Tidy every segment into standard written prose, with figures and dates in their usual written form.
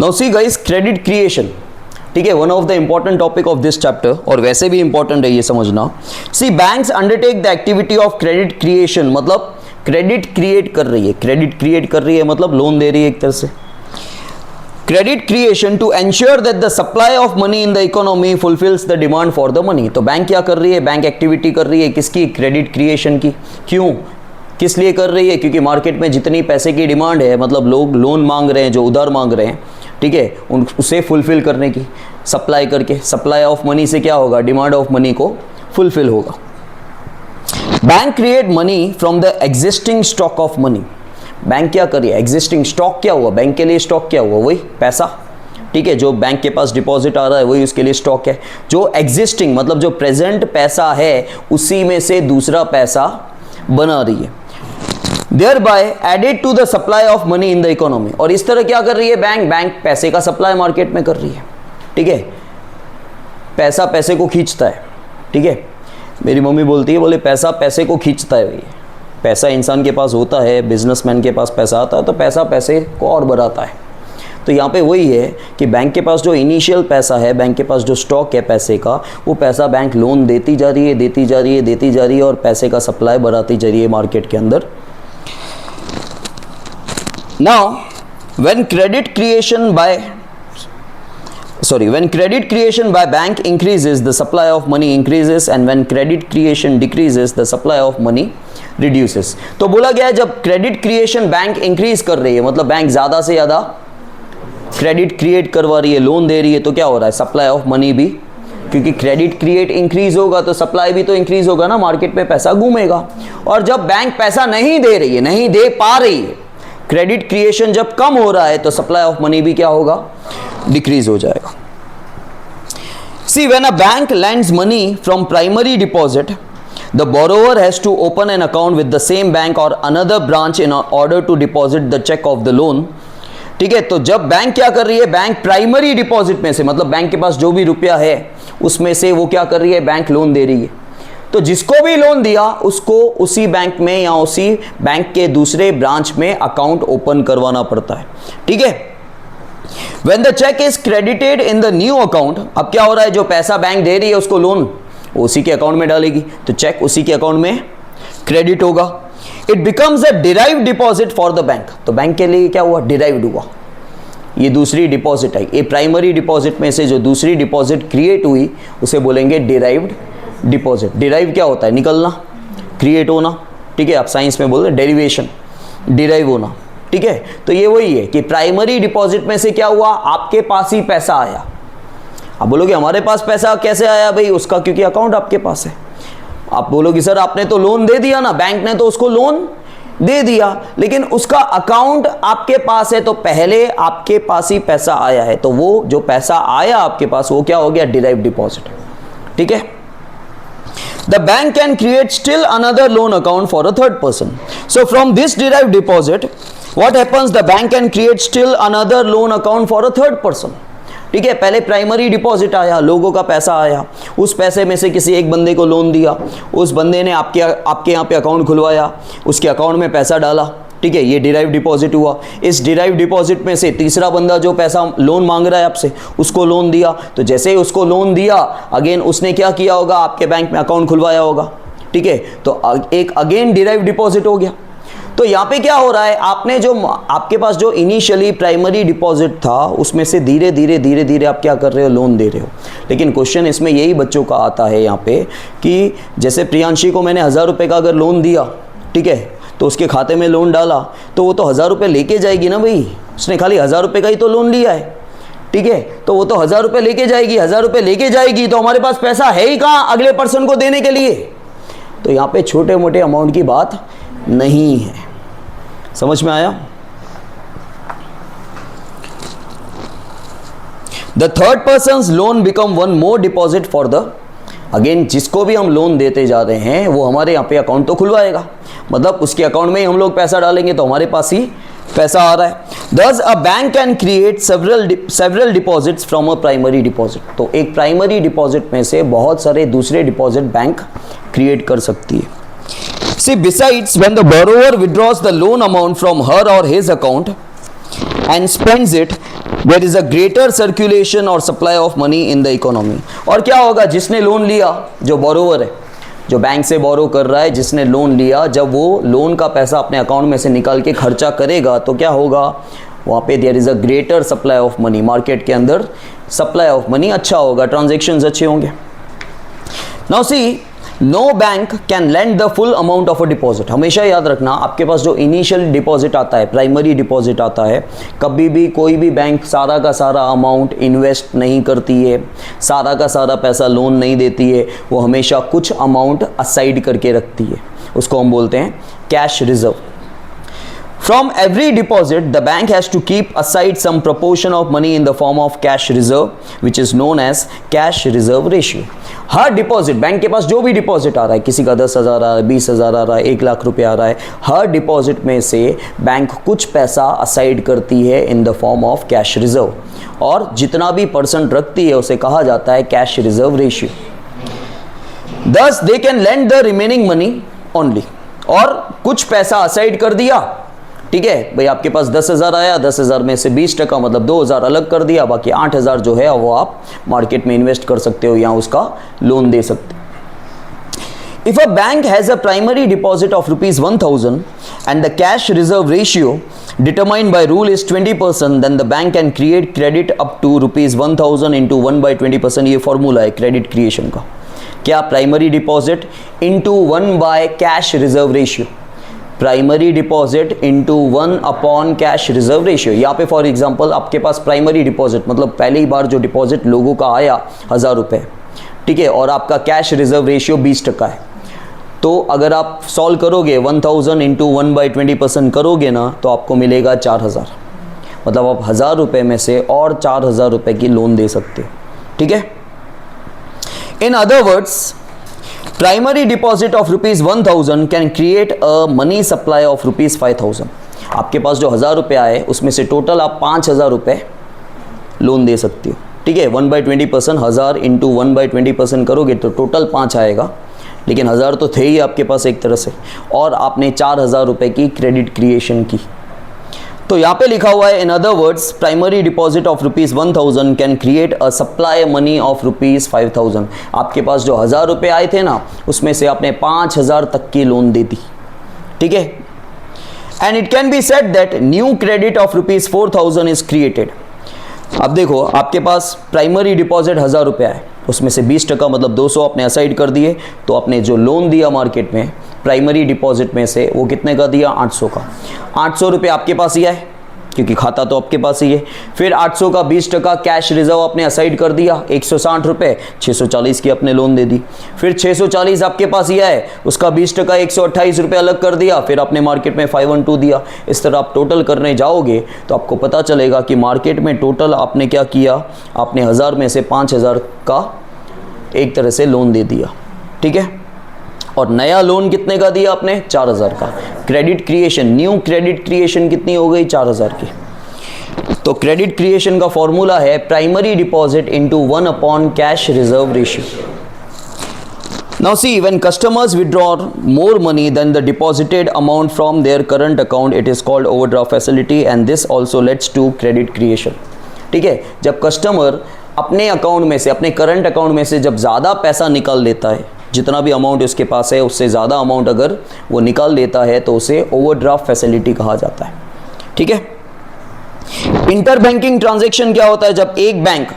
Now see guys, credit creation, ठीक है, one of the important topic of this chapter, और वैसे भी इंपॉर्टेंट है ये समझना। See banks undertake the activity of credit creation, मतलब क्रेडिट क्रिएट कर रही है, क्रेडिट क्रिएट कर रही है मतलब लोन दे रही है एक तरह से। Credit creation to ensure that the supply of money in the economy fulfils the demand for the money. तो बैंक क्या कर रही है, बैंक एक्टिविटी कर रही है किसकी, क्रेडिट क्रिएशन की। क्यों, किस लिए कर रही है, क्योंकि मार्केट में जितनी पैसे की डिमांड है, मतलब लोग लोन मांग रहे हैं, जो उधार मांग रहे हैं, ठीक है, उसे फुलफिल करने की, सप्लाई करके, सप्लाई ऑफ मनी से क्या होगा, डिमांड ऑफ मनी को फुलफिल होगा। Bank create money from the existing stock of money. Bank क्या कर रही है, एग्जिस्टिंग स्टॉक क्या हुआ, बैंक के लिए स्टॉक क्या हुआ, वही पैसा, ठीक है, जो बैंक के पास डिपॉजिट आ रहा है वही उसके लिए स्टॉक है। जो एग्जिस्टिंग मतलब जो प्रेजेंट पैसा है उसी में से दूसरा पैसा बना रही है, thereby added to the supply of money in the economy। और इस तरह क्या कर रही है बैंक, बैंक पैसे का सप्लाई मार्केट में कर रही है, ठीक है, पैसा पैसे को खींचता है, ठीक है। मेरी मम्मी बोलती है, बोले पैसा पैसे को खींचता है, भैया पैसा इंसान के पास होता है, बिजनेसमैन के पास पैसा आता है तो पैसा पैसे को और बढ़ाता है। तो यहाँ पे वही है कि बैंक के पास जो इनिशियल पैसा है, बैंक के पास जो स्टॉक है पैसे का, वो पैसा बैंक लोन देती जा रही है, देती जा रही है, देती जा रही है, और पैसे का सप्लाई बढ़ाती जा रही है मार्केट के अंदर। Now, when credit creation by bank increases, the supply of money increases, and when credit creation decreases, the supply of money reduces। तो बोला गया है जब क्रेडिट क्रिएशन बैंक इंक्रीज कर रही है, मतलब बैंक ज्यादा से ज्यादा क्रेडिट क्रिएट करवा रही है, लोन दे रही है, तो क्या हो रहा है, सप्लाई ऑफ मनी भी, क्योंकि क्रेडिट क्रिएट इंक्रीज होगा तो सप्लाई भी तो इंक्रीज होगा ना, मार्केट में पैसा घूमेगा। और जब बैंक पैसा नहीं दे रही है, नहीं दे पा रही है, क्रेडिट क्रिएशन जब कम हो रहा है, तो सप्लाई ऑफ मनी भी क्या होगा, डिक्रीज हो जाएगा। See when a bank lends money from primary deposit, the borrower has to open an account with the same bank or another branch in order to deposit the check of the loan। ठीक है, तो जब bank क्या कर रही है, bank primary deposit में से, मतलब बैंक के पास जो भी रुपया है उसमें से वो क्या कर रही है, बैंक लोन दे रही है। तो जिसको भी लोन दिया उसको उसी बैंक में या उसी बैंक के दूसरे ब्रांच में अकाउंट ओपन करवाना पड़ता है, ठीक है। When the check is credited in the new account, अब क्या हो रहा है, जो पैसा बैंक दे रही है उसको लोन, उसी के अकाउंट में डालेगी, तो चेक उसी के अकाउंट में क्रेडिट होगा। It becomes a derived deposit for the bank। तो बैंक के लिए क्या हुआ, डिराइव्ड हुआ, ये दूसरी डिपॉजिट आई, ये प्राइमरी डिपॉजिट में से जो दूसरी डिपॉजिट क्रिएट हुई उसे बोलेंगे डिराइव्ड डिपॉजिट। डिराइव क्या होता है, निकलना, क्रिएट होना, ठीक है, आप साइंस में बोलते हैं डेरिवेशन, डिराइव होना, ठीक है। तो ये वही है कि प्राइमरी डिपॉजिट में से क्या हुआ, आपके पास ही पैसा आया। आप बोलोगे हमारे पास पैसा कैसे आया, भाई उसका क्योंकि अकाउंट आपके पास है। आप बोलोगे सर आपने तो लोन दे दिया ना, बैंक ने तो उसको लोन दे दिया, लेकिन उसका अकाउंट आपके पास है, तो पहले आपके पास ही पैसा आया है, तो वो जो पैसा आया आपके पास वो क्या हो गया, डिराइव डिपॉजिट, ठीक है। The bank can create still another loan account for a third person। So from this derived deposit, what happens? The bank can create still another loan account for a third person। ठीक है, पहले primary deposit आया, लोगों का पैसा आया, उस पैसे में से किसी एक बंदे को लोन दिया, उस बंदे ने आपके यहाँ पे अकाउंट खुलवाया, उसके अकाउंट में पैसा डाला, ठीक है, ये डिराइव डिपॉजिट हुआ। इस डिराइव डिपॉजिट में से तीसरा बंदा जो पैसा लोन मांग रहा है आपसे, उसको लोन दिया, तो जैसे ही उसको लोन दिया, अगेन उसने क्या किया होगा, आपके बैंक में अकाउंट खुलवाया होगा, ठीक है, तो एक अगेन डिराइव डिपॉजिट हो गया। तो यहाँ पे क्या हो रहा है, आपने जो आपके पास जो इनिशियली प्राइमरी डिपॉजिट था उसमें से धीरे धीरे धीरे धीरे आप क्या कर रहे हो, लोन दे रहे हो। लेकिन क्वेश्चन इसमें यही बच्चों का आता है यहाँ पे कि जैसे प्रियांशी को मैंने 1000 रुपये का अगर लोन दिया, ठीक है, तो उसके खाते में लोन डाला, तो वो तो 1000 रुपये लेके जाएगी ना भाई, उसने खाली 1000 रुपये का ही तो लोन लिया है, ठीक है, तो वो तो 1000 रुपये लेके जाएगी, 1000 रुपये लेके जाएगी, तो हमारे पास पैसा है ही कहाँ अगले पर्सन को देने के लिए। तो यहाँ पे छोटे मोटे अमाउंट की बात नहीं है, समझ में आया। The third persons loan become one more deposit for the, again जिसको भी हम लोन देते जा रहे हैं वो हमारे यहाँ पे अकाउंट तो खुलवाएगा, मतलब उसके अकाउंट में ही हम लोग पैसा डालेंगे तो हमारे पास ही पैसा आ रहा है। Thus a bank can create several deposits from a primary deposit। तो एक प्राइमरी डिपॉजिट में से बहुत सारे दूसरे डिपॉजिट बैंक क्रिएट कर सकती है। See, besides, when the borrower withdraws the loan amount from her or his account and spends it, there is a greater circulation और supply of money in the economy. और क्या होगा, जिसने loan लिया, जो बोरोवर है, जो बैंक से बोरो कर रहा है, जिसने लोन लिया, जब वो लोन का पैसा अपने अकाउंट में से निकाल के खर्चा करेगा तो क्या होगा, वहाँ पे there is a greater supply of money, market के अंदर सप्लाई ऑफ मनी अच्छा होगा, ट्रांजैक्शंस अच्छे होंगे। Now see, no bank can lend the full amount of a deposit. हमेशा याद रखना, आपके पास जो इनिशियल डिपॉजिट आता है, प्राइमरी डिपॉजिट आता है, कभी भी कोई भी बैंक सारा का सारा अमाउंट इन्वेस्ट नहीं करती है, सारा का सारा पैसा लोन नहीं देती है, वो हमेशा कुछ अमाउंट असाइड करके रखती है, उसको हम बोलते हैं cash reserve. From every deposit, the bank has to keep aside some proportion of money in the form of cash reserve, which is known as cash reserve ratio. Her deposit, bank के पास जो भी deposit आ रहा है, किसी का 10,000 आ रहा है, 20,000 आ रहा है, 1 लाख रुपया आ रहा है, हर डिपॉजिट में से बैंक कुछ पैसा असाइड करती है in the form of cash reserve, और जितना भी परसेंट रखती है उसे कहा जाता है cash reserve ratio. Thus they can lend the remaining money only, और कुछ पैसा असाइड कर दिया, ठीक है भाई, आपके पास 10,000 आया, 10,000 में से 20% मतलब 2,000 अलग कर दिया, बाकी 8,000 जो है वो आप मार्केट में इन्वेस्ट कर सकते हो या उसका लोन दे सकते हो। If a bank has a primary deposit of ₹1,000 and the cash reserve ratio determined by rule is 20%, then the bank can create credit up to ₹1,000 into 1/20%। ये फॉर्मूला है क्रेडिट क्रिएशन का। क्या? Primary deposit into 1 by cash reserve ratio, primary deposit into 1 upon cash reserve ratio. यहाँ पे for example आपके पास primary deposit मतलब पहली बार जो डिपॉजिट लोगों का आया 1,000 रुपये, ठीक है, और आपका कैश रिजर्व रेशियो 20% है, तो अगर आप सॉल्व करोगे 1,000 इंटू 1/20% करोगे ना, तो आपको मिलेगा 4,000। मतलब आप 1,000 रुपये में से और 4,000 रुपये की लोन दे सकते हो, ठीक है। In other words, primary deposit of ₹1,000 can create a money supply of ₹5,000। आपके पास जो 1,000 रुपये आए उसमें से टोटल आप 5,000 रुपये लोन दे सकते हो, ठीक है। 1/20%, 1,000 इंटू 1/20% करोगे तो टोटल 5 आएगा, लेकिन 1,000 तो थे ही आपके पास एक तरह से, और आपने 4,000 रुपये की क्रेडिट क्रिएशन की। तो यहाँ पे लिखा हुआ है, in other words, primary deposit of ₹1,000 can create a supply money of ₹5,000। आपके पास जो 1,000 रुपये आए थे ना, उसमें से आपने 5,000 तक की लोन दे दी, ठीक है। And it can be said that new credit of ₹4,000 is created. अब देखो, आपके पास प्राइमरी डिपॉजिट 1,000 रुपये आए, उसमें से 20% मतलब 200 आपने असाइड कर दिए, तो आपने जो लोन दिया मार्केट में प्राइमरी डिपॉजिट में से, वो कितने का दिया? 800 का। 800 रुपये आपके पास ही आए, क्योंकि खाता तो आपके पास ही है। फिर 800 का 20% कैश रिजर्व आपने असाइड कर दिया, 160 रुपये, 640 की आपने लोन दे दी। फिर 640 आपके पास ही आए, उसका 20% 128 रुपये अलग कर दिया, फिर आपने मार्केट में 512 दिया। इस तरह आप टोटल करने जाओगे तो आपको पता चलेगा कि मार्केट में टोटल आपने क्या किया, आपने 1,000 में से 5,000 का एक तरह से लोन दे दिया, ठीक है। और नया लोन कितने का दिया आपने? 4,000 का। Credit creation, new credit creation कितनी हो गई? 4,000 की। तो क्रेडिट क्रिएशन का फॉर्मूला है primary deposit into 1 upon cash reserve ratio. Now see, when customers withdraw more money than the deposited amount from their current account, it is called overdraft facility, and this also leads to credit creation. ठीक है, जब customer अपने account में से, अपने current account में से जब ज़्यादा पैसा निकाल लेता है, जितना भी अमाउंट उसके पास है उससे ज़्यादा अमाउंट अगर वो निकाल लेता है, तो उसे ओवरड्राफ्ट फैसिलिटी कहा जाता है, ठीक है। इंटर बैंकिंग ट्रांजैक्शन क्या होता है? जब एक बैंक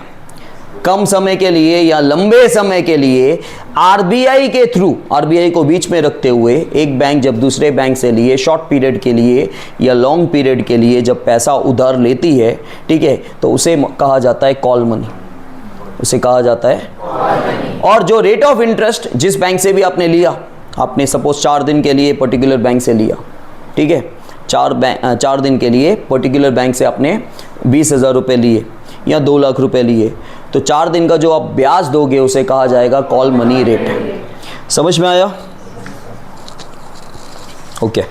कम समय के लिए या लंबे समय के लिए आरबीआई के थ्रू, आरबीआई को बीच में रखते हुए, एक बैंक जब दूसरे बैंक से लिए शॉर्ट पीरियड के लिए या लॉन्ग पीरियड के लिए जब पैसा उधार लेती है, ठीक है, तो उसे कहा जाता है कॉल मनी, उसे कहा जाता है। और जो रेट ऑफ इंटरेस्ट जिस बैंक से भी आपने लिया, आपने सपोज 4 दिन के लिए पर्टिकुलर बैंक से लिया, ठीक है, 4 दिन के लिए पर्टिकुलर बैंक से आपने 20,000 रुपये लिए या 2 लाख रुपए लिए, तो 4 दिन का जो आप ब्याज दोगे उसे कहा जाएगा कॉल मनी रेट। समझ में आया? ओके।